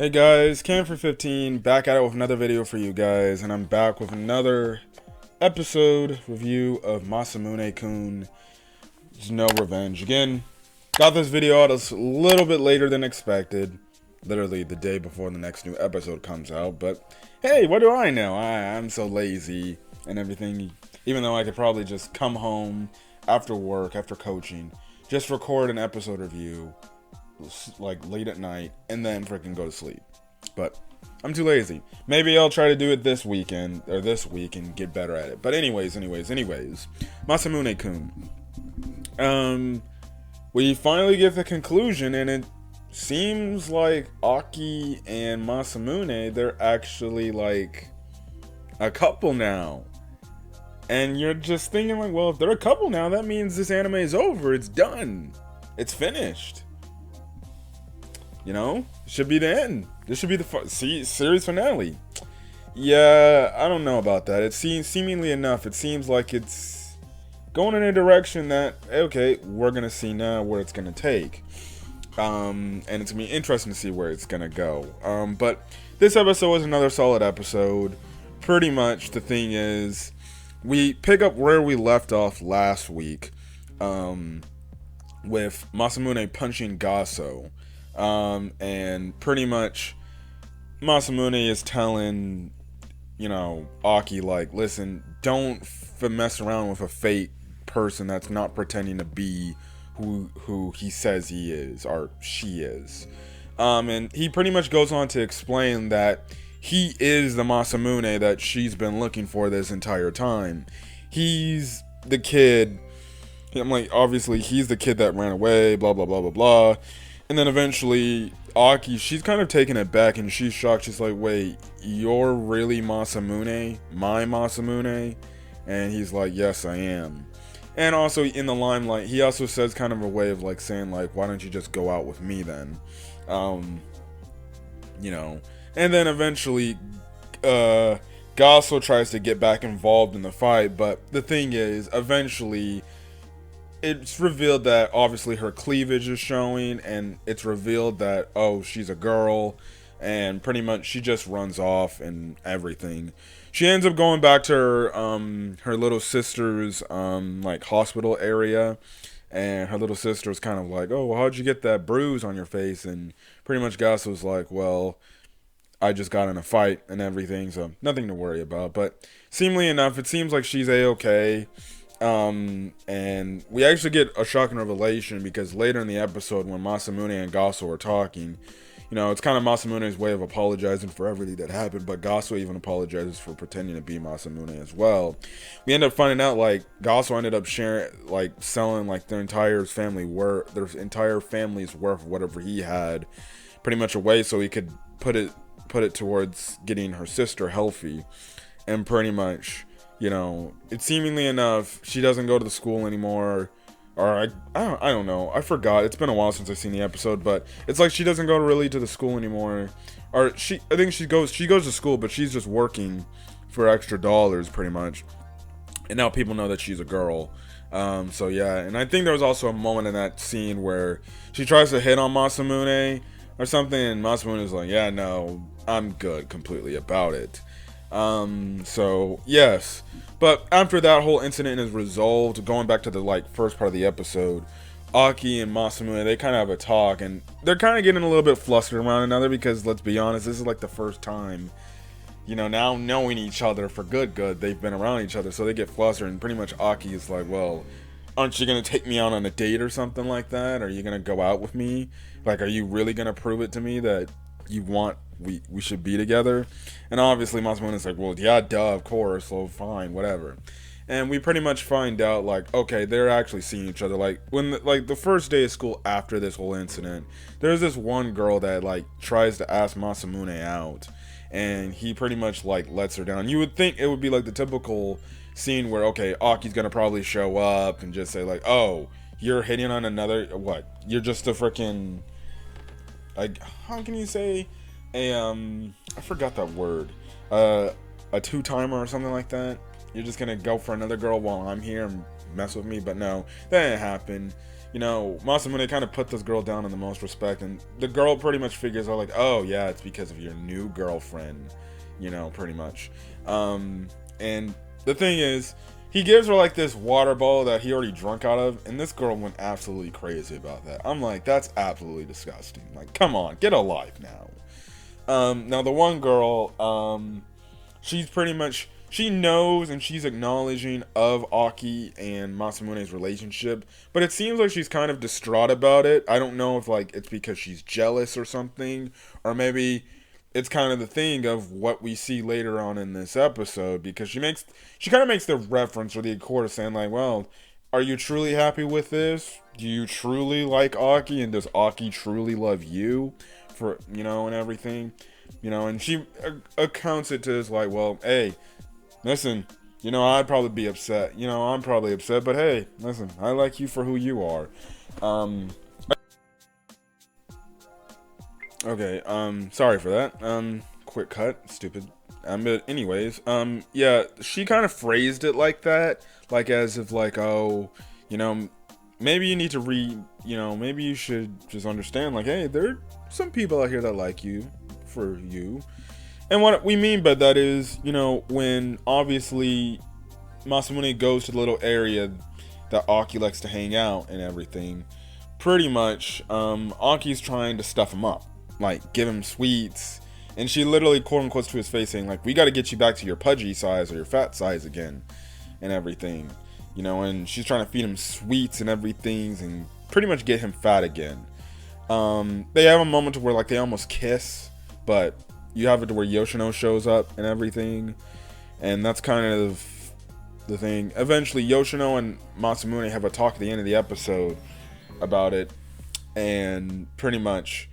Hey guys, Cam for 15, back at it with another video for you guys, and I'm back with another episode review of Masamune Kun, No Revenge. Again, got this video out a little bit later than expected, literally the day before the next new episode comes out, but hey, what do I know? I'm so lazy and everything, even though I could probably just come home after work, after coaching, just record an episode review like late at night and then freaking go to sleep. But I'm too lazy. Maybe I'll try to do it this weekend or this week and get better at it. But anyways, Masamune Kun. We finally get the conclusion, and it seems like Aki and Masamune, they're actually like a couple now. And you're just thinking like, well, if they're a couple now, that means this anime is over. It's done. It's finished. You know, should be the end. This should be the series finale. Yeah, I don't know about that. It seems, seemingly enough, it seems like it's going in a direction that, okay, we're gonna see now where it's gonna take. And it's gonna be interesting to see where it's gonna go. But this episode was another solid episode. Pretty much the thing is, we pick up where we left off last week, with Masamune punching Gaso. And pretty much Masamune is telling, you know, Aki, like, listen, don't mess around with a fake person that's not pretending to be who he says he is, or she is. And he pretty much goes on to explain that he is the Masamune that she's been looking for this entire time. He's the kid, I'm like, obviously he's the kid that ran away, blah blah blah blah blah. And then eventually, Aki, she's kind of taken it back and she's shocked. She's like, wait, you're really Masamune? My Masamune? And he's like, yes, I am. And also in the limelight, he also says kind of a way of like saying like, why don't you just go out with me then? You know. And then eventually, Gaso tries to get back involved in the fight. But the thing is, eventually, it's revealed that obviously her cleavage is showing, and it's revealed that, oh, she's a girl, and pretty much she just runs off and everything. She ends up going back to her little sister's like hospital area, and her little sister's kind of like, oh, well, how'd you get that bruise on your face? And pretty much Gaso's like, well, I just got in a fight and everything, so nothing to worry about. But seemingly enough, it seems like she's a-okay. And we actually get a shocking revelation, because later in the episode when Masamune and Gaso are talking, you know, it's kind of Masamune's way of apologizing for everything that happened, but Gaso even apologizes for pretending to be Masamune as well. We end up finding out like Gaso ended up selling like their entire family's worth, whatever he had, pretty much away so he could put it towards getting her sister healthy. And pretty much, you know, it's seemingly enough, she doesn't go to the school anymore, or I don't know, I forgot, it's been a while since I've seen the episode, but it's like she doesn't go really to the school anymore, or I think she goes to school, but she's just working for extra dollars, pretty much, and now people know that she's a girl. So yeah, and I think there was also a moment in that scene where she tries to hit on Masamune or something, and Masamune is like, yeah, no, I'm good completely about it. So yes, but after that whole incident is resolved, going back to the like first part of the episode, Aki and Masamune, they kind of have a talk, and they're kind of getting a little bit flustered around one another, because let's be honest, this is like the first time, you know, now knowing each other for good, they've been around each other, so they get flustered, and pretty much Aki is like, well, aren't you gonna take me out on a date or something like that? Are you gonna go out with me? Like, are you really gonna prove it to me that you want we should be together? And obviously Masamune is like, well, yeah, duh, of course, so fine, whatever. And we pretty much find out like, okay, they're actually seeing each other. Like when the first day of school after this whole incident, there's this one girl that like tries to ask Masamune out, and he pretty much like lets her down. You would think it would be like the typical scene where, okay, Aki's gonna probably show up and just say like, oh, you're hitting on another, what, you're just a freaking, like, how can you say I forgot that word, a two-timer or something like that? You're just gonna go for another girl while I'm here and mess with me? But no, that didn't happen. Masamune kind of put this girl down in the most respect, and the girl pretty much figures out like, oh yeah, it's because of your new girlfriend, pretty much. And the thing is, he gives her like this water bottle that he already drunk out of, and this girl went absolutely crazy about that. I'm like, that's absolutely disgusting. Like, come on, get a life now. Now the one girl, she's pretty much, she knows and she's acknowledging of Aki and Masamune's relationship, but it seems like she's kind of distraught about it. I don't know if like it's because she's jealous or something, or maybe it's kind of the thing of what we see later on in this episode, because she kind of makes the reference or the accord of saying like, well, are you truly happy with this? Do you truly like Aki, and does Aki truly love you for, and everything, and she accounts it to as like, well, hey, listen, I'd probably be upset, I'm probably upset, but hey, listen, I like you for who you are. Okay, sorry for that. Quick cut, stupid. But anyways, yeah, she kind of phrased it like that, like as if like, oh, maybe you need to maybe you should just understand, like, hey, there are some people out here that like you for you. And what we mean by that is, when obviously Masamune goes to the little area that Aki likes to hang out and everything, pretty much, Aki's trying to stuff him up, like give him sweets, and she literally quote unquote to his face saying like, we got to get you back to your pudgy size or your fat size again and everything, and she's trying to feed him sweets and everything and pretty much get him fat again. They have a moment where like they almost kiss, but you have it to where Yoshino shows up and everything, and that's kind of the thing. Eventually Yoshino and Masamune have a talk at the end of the episode about it, and pretty much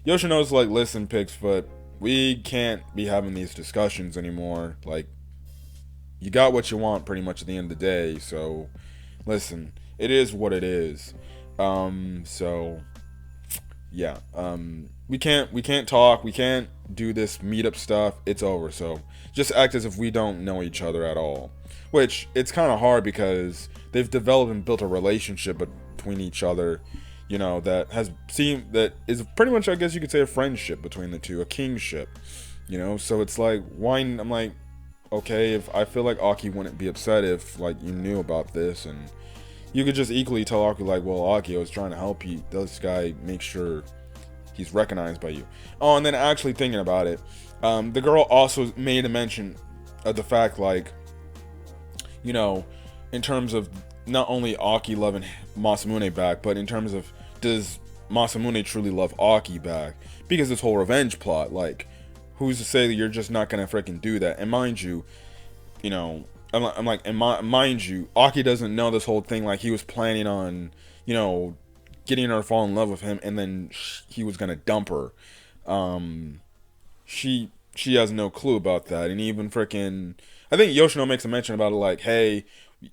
Yoshino's like, listen, Pixfoot, we can't be having these discussions anymore. Like, you got what you want pretty much at the end of the day, so listen, it is what it is. So yeah, we can't talk, we can't do this meetup stuff, it's over, so just act as if we don't know each other at all. Which, it's kind of hard because they've developed and built a relationship between each other, that is pretty much, I guess you could say, a friendship between the two, a kingship, so it's like, why, I'm like, okay, if I feel like Aki wouldn't be upset if like you knew about this, and you could just equally tell Aki like, well, Aki, I was trying to help you, this guy, make sure he's recognized by you. Oh, and then actually thinking about it, the girl also made a mention of the fact like, in terms of not only Aki loving Masamune back, but in terms of, does Masamune truly love Aki back? Because this whole revenge plot, like, who's to say that you're just not gonna freaking do that? And mind you, I'm like, and mind you, Aki doesn't know this whole thing. Like, he was planning on, getting her to fall in love with him, and then he was gonna dump her. She has no clue about that, and even freaking, I think Yoshino makes a mention about it, like, hey,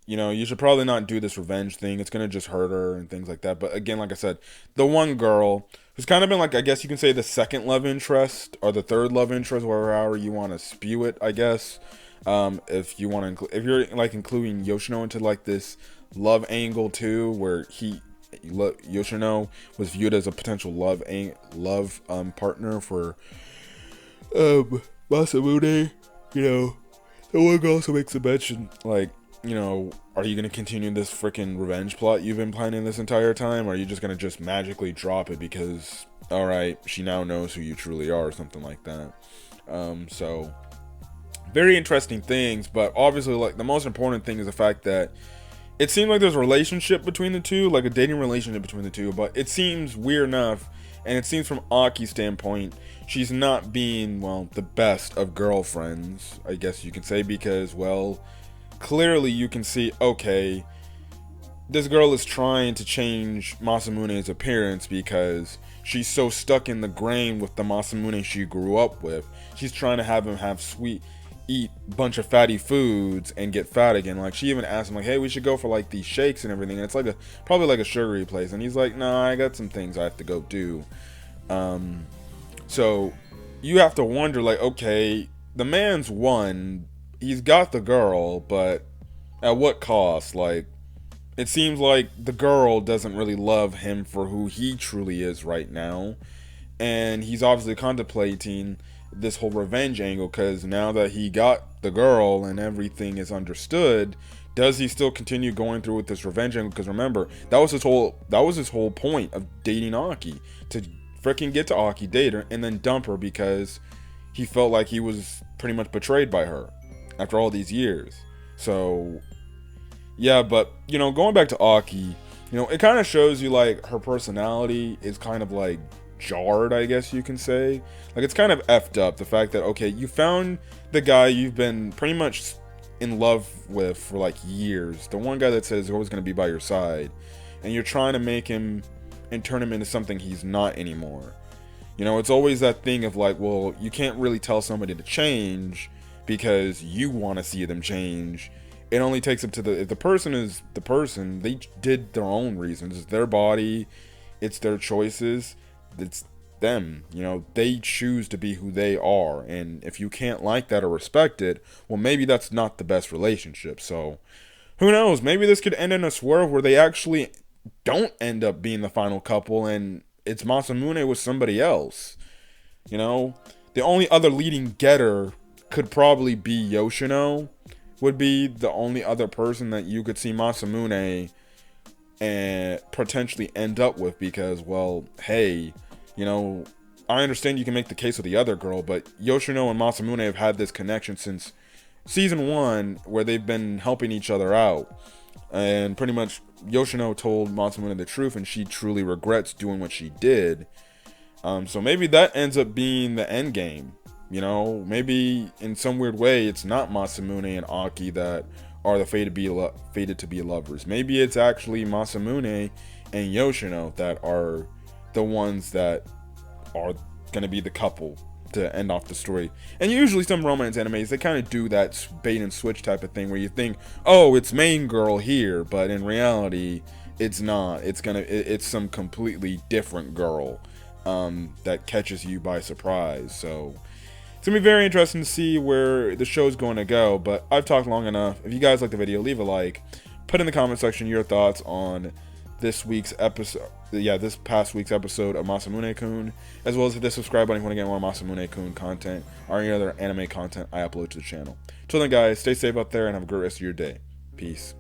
you should probably not do this revenge thing. It's gonna just hurt her and things like that. But again, like I said, the one girl who's kind of been like, I guess you can say the second love interest or the third love interest, or however you want to spew it, I guess. If you want to, if you're like including Yoshino into like this love angle too, where Yoshino was viewed as a potential love partner for Masamune, the one girl also makes a mention like, are you going to continue this freaking revenge plot you've been planning this entire time? Or are you just going to just magically drop it because, alright, she now knows who you truly are, or something like that. So, very interesting things, but obviously, like, the most important thing is the fact that it seemed like there's a relationship between the two, like a dating relationship between the two, but it seems weird enough, and it seems from Aki's standpoint, she's not being, well, the best of girlfriends, I guess you could say, because, well, clearly you can see, okay, this girl is trying to change Masamune's appearance because she's so stuck in the grain with the Masamune she grew up with. She's trying to have him eat a bunch of fatty foods and get fat again. Like, she even asked him like, hey, we should go for like these shakes and everything, and it's like probably like a sugary place, and he's like, nah, I got some things I have to go do. So you have to wonder, like, okay, the man's won, he's got the girl, but at what cost? Like, it seems like the girl doesn't really love him for who he truly is right now. And he's obviously contemplating this whole revenge angle because now that he got the girl and everything is understood, does he still continue going through with this revenge angle? Because remember, that was his whole point of dating Aki, to freaking get to Aki, date her, and then dump her because he felt like he was pretty much betrayed by her after all these years. So yeah, but going back to Aki, it kind of shows you like her personality is kind of like jarred, I guess you can say. Like it's kind of effed up, the fact that okay, you found the guy you've been pretty much in love with for like years, the one guy that says he's always going to be by your side, and you're trying to make him and turn him into something he's not anymore. It's always that thing of like, well, you can't really tell somebody to change because you want to see them change. It only takes up to if the person is the person, they did their own reasons. It's their body, it's their choices, it's them. They choose to be who they are. And if you can't like that or respect it, well, maybe that's not the best relationship. So who knows? Maybe this could end in a swerve where they actually don't end up being the final couple and it's Masamune with somebody else. The only other leading getter could probably be Yoshino, would be the only other person that you could see Masamune and potentially end up with, because, well, hey, I understand you can make the case with the other girl, but Yoshino and Masamune have had this connection since season 1 where they've been helping each other out. And pretty much Yoshino told Masamune the truth and she truly regrets doing what she did. So maybe that ends up being the end game. Maybe in some weird way it's not Masamune and Aki that are the fated to be lovers. Maybe it's actually Masamune and Yoshino that are the ones that are going to be the couple to end off the story. And usually some romance animes, they kind of do that bait and switch type of thing where you think, oh, it's main girl here, but in reality it's not. It's some completely different girl that catches you by surprise. So it's gonna be very interesting to see where the show's going to go. But I've talked long enough. If you guys like the video, leave a like, put in the comment section your thoughts on this week's episode, this past week's episode of Masamune Kun, as well as hit the subscribe button if you want to get more Masamune Kun content or any other anime content I upload to the channel. Till then, guys, stay safe out there and have a great rest of your day. Peace.